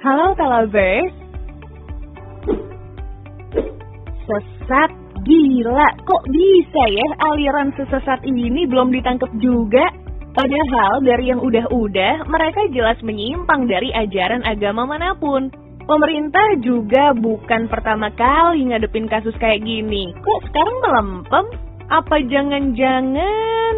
Halo Telabers. Sesat gila, kok bisa ya aliran sesesat ini belum ditangkap juga? Padahal dari yang udah-udah mereka jelas menyimpang dari ajaran agama manapun. Pemerintah juga bukan pertama kali ngadepin kasus kayak gini. Kok sekarang melempem? Apa jangan-jangan?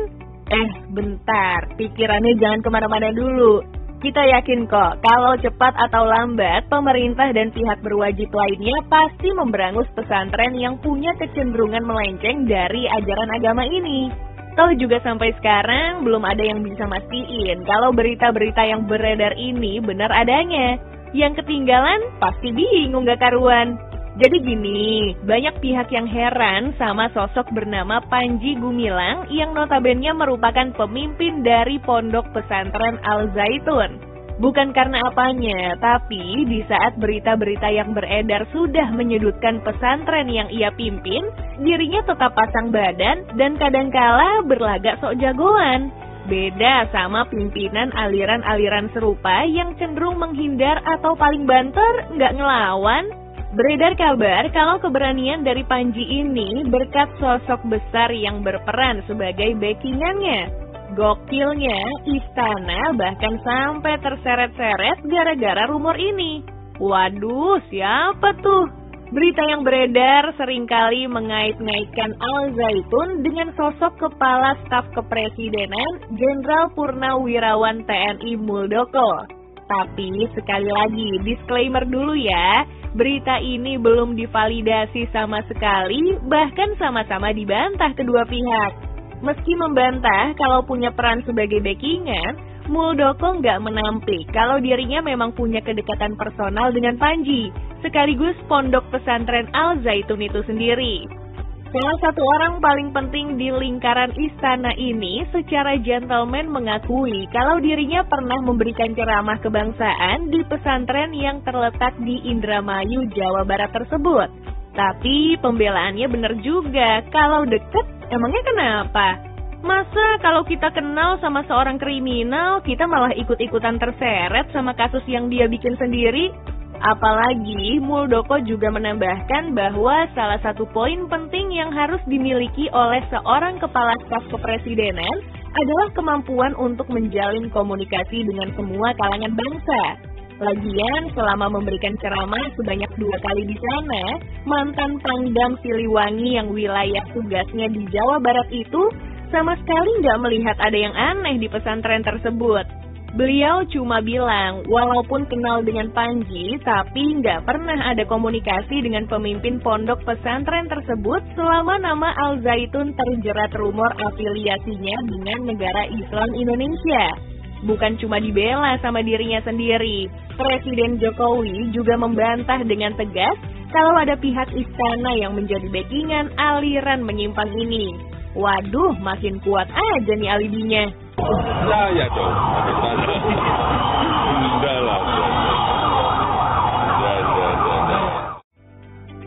Bentar, pikirannya jangan kemana-mana dulu. Kita yakin kok, kalau cepat atau lambat, pemerintah dan pihak berwajib lainnya pasti memberangus pesantren yang punya kecenderungan melenceng dari ajaran agama ini. Toh juga sampai sekarang belum ada yang bisa mastiin kalau berita-berita yang beredar ini benar adanya. Yang ketinggalan pasti bingung gak karuan. Jadi gini, banyak pihak yang heran sama sosok bernama Panji Gumilang yang notabene merupakan pemimpin dari pondok pesantren Al Zaitun. Bukan karena apanya, tapi di saat berita-berita yang beredar sudah menyudutkan pesantren yang ia pimpin, dirinya tetap pasang badan dan kadangkala berlagak sok jagoan. Beda sama pimpinan aliran-aliran serupa yang cenderung menghindar atau paling banter nggak ngelawan. Beredar kabar kalau keberanian dari Panji ini berkat sosok besar yang berperan sebagai backingannya. Gokilnya, istana bahkan sampai terseret-seret gara-gara rumor ini. Waduh, siapa tuh? Berita yang beredar seringkali mengait-ngaitkan Al Zaitun dengan sosok Kepala Staf Kepresidenan Jenderal Purnawirawan TNI Muldoko. Tapi sekali lagi, disclaimer dulu ya, berita ini belum divalidasi sama sekali, bahkan sama-sama dibantah kedua pihak. Meski membantah kalau punya peran sebagai backingan, Muldoko nggak menampik kalau dirinya memang punya kedekatan personal dengan Panji, sekaligus pondok pesantren Al Zaitun itu sendiri. Salah satu orang paling penting di lingkaran istana ini secara gentleman mengakui kalau dirinya pernah memberikan ceramah kebangsaan di pesantren yang terletak di Indramayu, Jawa Barat tersebut. Tapi pembelaannya benar juga, kalau deket emangnya kenapa? Masa kalau kita kenal sama seorang kriminal, kita malah ikut-ikutan terseret sama kasus yang dia bikin sendiri? Apalagi Muldoko juga menambahkan bahwa salah satu poin penting yang harus dimiliki oleh seorang kepala staf kepresidenan adalah kemampuan untuk menjalin komunikasi dengan semua kalangan bangsa. Lagian, selama memberikan ceramah sebanyak 2 kali di sana, mantan Pangdam Siliwangi yang wilayah tugasnya di Jawa Barat itu sama sekali nggak melihat ada yang aneh di pesantren tersebut. Beliau cuma bilang, walaupun kenal dengan Panji, tapi nggak pernah ada komunikasi dengan pemimpin pondok pesantren tersebut selama nama Al Zaitun terjerat rumor afiliasinya dengan negara Islam Indonesia. Bukan cuma dibela sama dirinya sendiri, Presiden Jokowi juga membantah dengan tegas kalau ada pihak istana yang menjadi backingan aliran menyimpang ini. Waduh, makin kuat aja nih alibinya. Ya dong, enggak lah.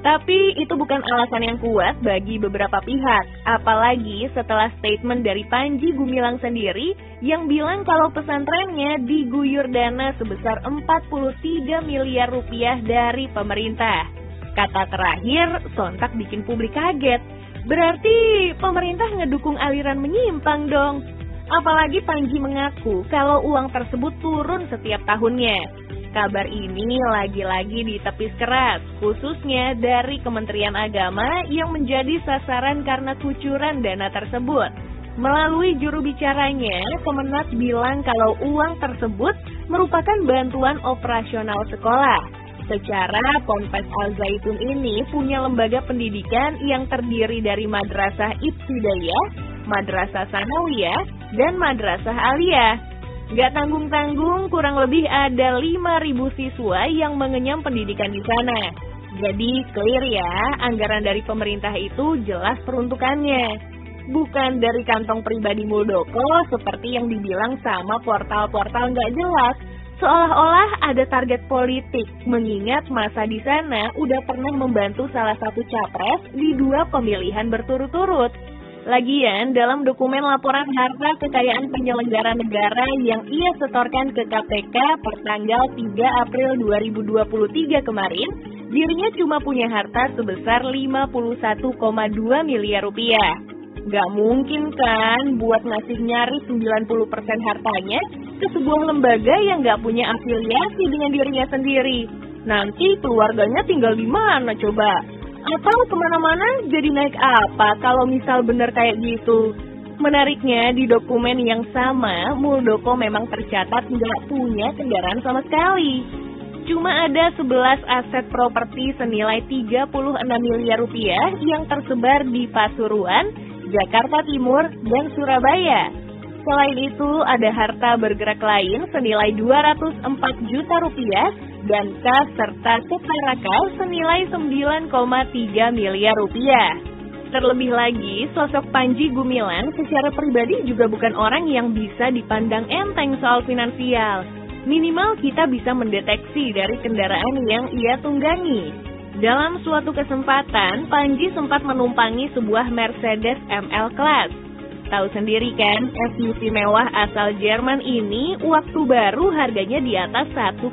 Tapi itu bukan alasan yang kuat bagi beberapa pihak, apalagi setelah statement dari Panji Gumilang sendiri yang bilang kalau pesantrennya diguyur dana sebesar 43 miliar rupiah dari pemerintah. Kata terakhir sontak bikin publik kaget. Berarti pemerintah ngedukung aliran menyimpang dong. Apalagi Panji mengaku kalau uang tersebut turun setiap tahunnya. Kabar ini lagi-lagi ditepis keras, khususnya dari Kementerian Agama yang menjadi sasaran karena kucuran dana tersebut. Melalui juru bicaranya, Kemenak bilang kalau uang tersebut merupakan bantuan operasional sekolah. Secara Ponpes Al Zaitun ini punya lembaga pendidikan yang terdiri dari Madrasah Ibtidaiyah, Madrasah Sanawiyah, dan Madrasah Aliyah. Gak tanggung-tanggung, kurang lebih ada 5.000 siswa yang mengenyam pendidikan di sana. Jadi clear ya, anggaran dari pemerintah itu jelas peruntukannya. Bukan dari kantong pribadi Muldoko seperti yang dibilang sama portal-portal gak jelas. Seolah-olah ada target politik, mengingat masa di sana udah pernah membantu salah satu capres di 2 pemilihan berturut-turut. Lagian, dalam dokumen laporan harta kekayaan penyelenggara negara yang ia setorkan ke KPK per tanggal 3 April 2023 kemarin, dirinya cuma punya harta sebesar 51,2 miliar rupiah. Gak mungkin kan buat ngasih nyaris 90% hartanya ke sebuah lembaga yang gak punya afiliasi dengan dirinya sendiri. Nanti keluarganya tinggal di mana coba? Atau kemana-mana jadi naik apa kalau misal bener kayak gitu? Menariknya di dokumen yang sama, Muldoko memang tercatat nggak punya kendaraan sama sekali. Cuma ada 11 aset properti senilai 36 miliar rupiah yang tersebar di Pasuruan, Jakarta Timur, dan Surabaya. Selain itu, ada harta bergerak lain senilai 204 juta rupiah dan kas serta keparakal senilai 9,3 miliar rupiah. Terlebih lagi, sosok Panji Gumilang secara pribadi juga bukan orang yang bisa dipandang enteng soal finansial. Minimal kita bisa mendeteksi dari kendaraan yang ia tunggangi. Dalam suatu kesempatan, Panji sempat menumpangi sebuah Mercedes ML Class. Tahu sendiri kan, SUV mewah asal Jerman ini waktu baru harganya di atas 1,2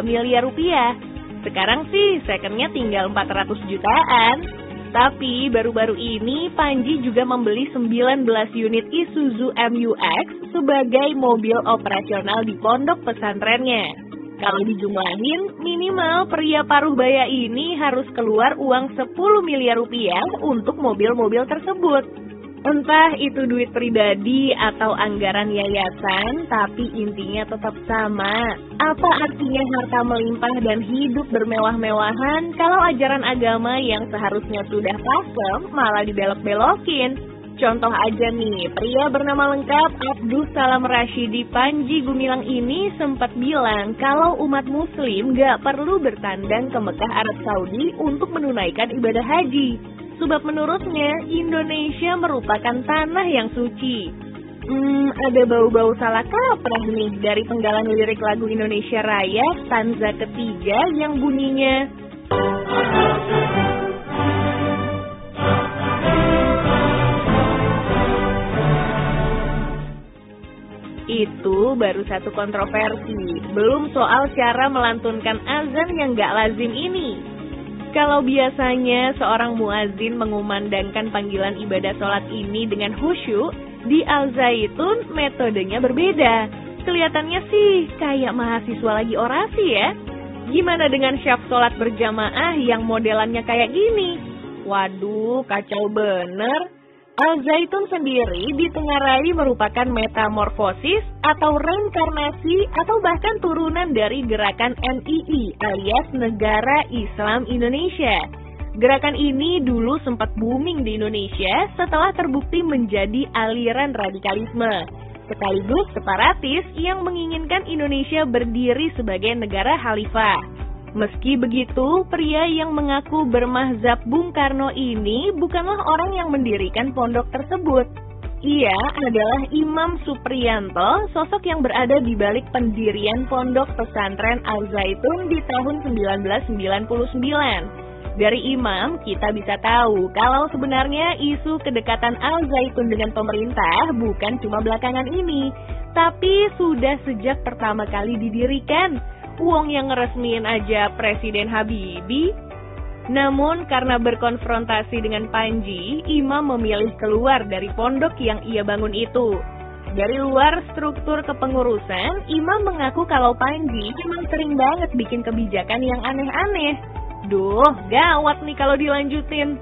miliar rupiah. Sekarang sih secondnya tinggal 400 jutaan. Tapi baru-baru ini Panji juga membeli 19 unit Isuzu MU-X sebagai mobil operasional di pondok pesantrennya. Kalau dijumlahin, minimal pria paruh baya ini harus keluar uang 10 miliar rupiah untuk mobil-mobil tersebut. Entah itu duit pribadi atau anggaran yayasan, tapi intinya tetap sama. Apa artinya harta melimpah dan hidup bermewah-mewahan kalau ajaran agama yang seharusnya sudah pakem malah dibelok-belokin? Contoh aja nih, pria bernama lengkap Abdus Salam Rashidi Panji Gumilang ini sempat bilang kalau umat muslim gak perlu bertandang ke Mekah Arab Saudi untuk menunaikan ibadah haji. Sebab menurutnya Indonesia merupakan tanah yang suci. Ada bau-bau salah kaprah nih dari penggalan lirik lagu Indonesia Raya stanza ketiga yang bunyinya, itu baru satu kontroversi. Belum soal cara melantunkan azan yang gak lazim ini. Kalau biasanya seorang muazin mengumandangkan panggilan ibadah sholat ini dengan khusyuk, di Al-Zaitun metodenya berbeda. Kelihatannya sih kayak mahasiswa lagi orasi ya. Gimana dengan syaf sholat berjamaah yang modelannya kayak gini? Waduh, kacau bener. Al-Zaitun sendiri ditengarai merupakan metamorfosis atau reinkarnasi atau bahkan turunan dari gerakan NII alias Negara Islam Indonesia. Gerakan ini dulu sempat booming di Indonesia setelah terbukti menjadi aliran radikalisme, sekaligus separatis yang menginginkan Indonesia berdiri sebagai negara khalifah. Meski begitu, pria yang mengaku bermazhab Bung Karno ini bukanlah orang yang mendirikan pondok tersebut. Ia adalah Imam Supriyanto, sosok yang berada di balik pendirian pondok pesantren Al-Zaitun di tahun 1999. Dari Imam, kita bisa tahu kalau sebenarnya isu kedekatan Al-Zaitun dengan pemerintah bukan cuma belakangan ini, tapi sudah sejak pertama kali didirikan. Uang yang ngeresmiin aja Presiden Habibie. Namun karena berkonfrontasi dengan Panji, Imam memilih keluar dari pondok yang ia bangun itu. Dari luar struktur kepengurusan, Imam mengaku kalau Panji memang sering banget bikin kebijakan yang aneh-aneh. Duh, gawat nih kalau dilanjutin.